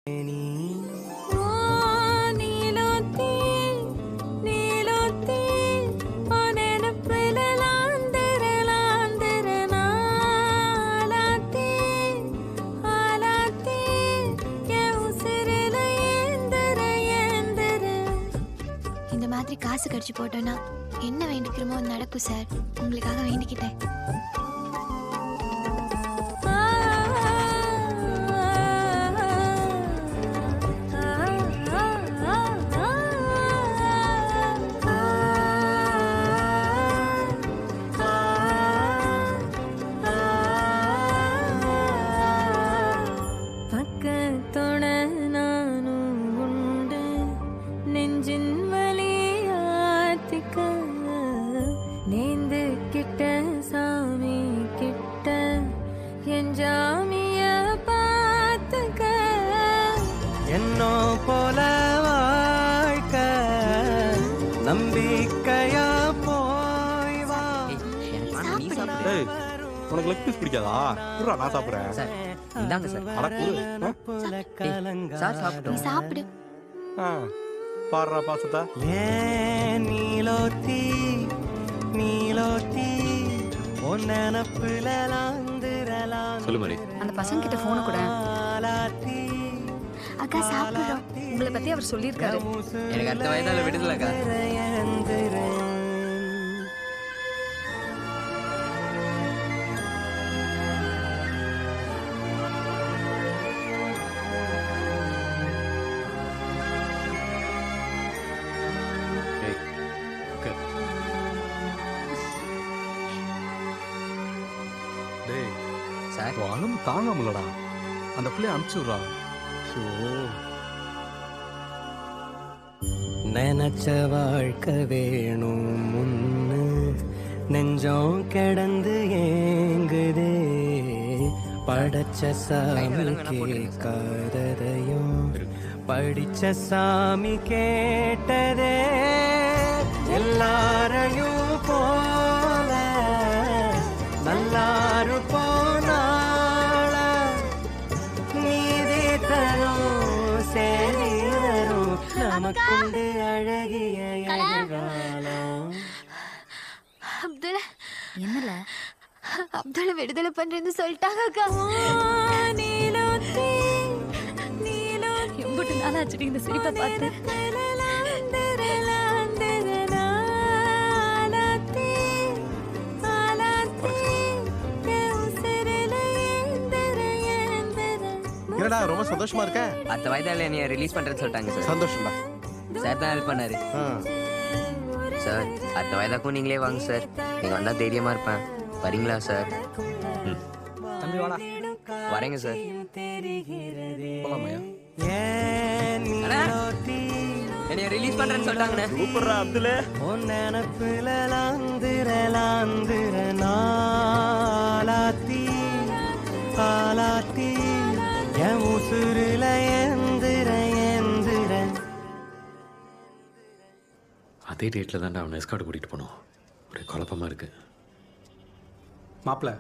இந்த மாதிரி காசு கடிச்சு போட்டோன்னா என்ன வேண்டிக்கிறோமோ நடக்கும் சார். உங்களுக்காக வேண்டிக்கிட்டேன். நேந்து கிட்ட சாமி கிட்ட என் ஜாமிய பார்த்துக்க என்னோ போல வாழ்க்க நம்பிக்கையா போய் வா. உனக்கு லெக் பீஸ் பிடிக்காதா? குடுறா, நான் சாப்பிடுறேன். சார் இந்தாங்க சார். சார் சாப்பிட்டோம். சாப்பிடு. பாடுறா பாசத்தா. நீலோத்தி நீலோத்தி சொல்லு மாதிரி. அந்த பசங்க கிட்ட போன கூட. அக்கா சாப்பிடுறோம். உங்களை பத்தி அவர் சொல்லியிருக்காரு. எனக்கு அடுத்த வயதால விடுதலக்கா. சார் அழும் தாங்க முடியலடா. அந்த பிள்ளைய அனுப்பிச்சுடுறா. நினைச்ச வாழ்க்கை வேணும் முன்னு நெஞ்சம் கிடந்து ஏங்குதே. படைச்ச சாமி கேட்காததையும் படிச்ச சாமி கேட்டதே. எல்லாரையும் போல நல்லாரு போனாள நீதி தரும் சேரி தரும் நமக்குண்டு அழகிய எதிர்காலம். அப்துல் என்னல அப்துல் விடுதலை பண்றேன்னு சொல்லிட்டாங்க அக்கா. எம்பிட்டு நாளாச்சுடி இந்த சிரிப்பை பார்த்து. என்னடா ரொம்ப சந்தோஷமா இருக்க? அடுத்த வயதால என்னைய ரிலீஸ் பண்றேன்னு சொல்லிட்டாங்க சார். சந்தோஷம்டா. சார் தான் ஹெல்ப் பண்ணாரு. சார் அடுத்த வயதாக்கும் நீங்களே வாங்க சார். நீங்க வந்தா தைரியமா இருப்பேன். வரீங்களா சார்? தம்பி வாடா. வரேங்க சார். போலாமையா? என்னைய ரிலீஸ் பண்றேன்னு சொல்லிட்டாங்கண்ணே. சூப்பர்ரா அப்துல். நினப்புல லாந்துர நாளாத்தி ஆலாத்தி என் உசுருல எந்திர. அதே டேட்டில் தான்டா அவனை எஸ்கார்ட் கூட்டிகிட்டு போனோம். ஒரே குழப்பமாக இருக்கு மாப்பிள்ள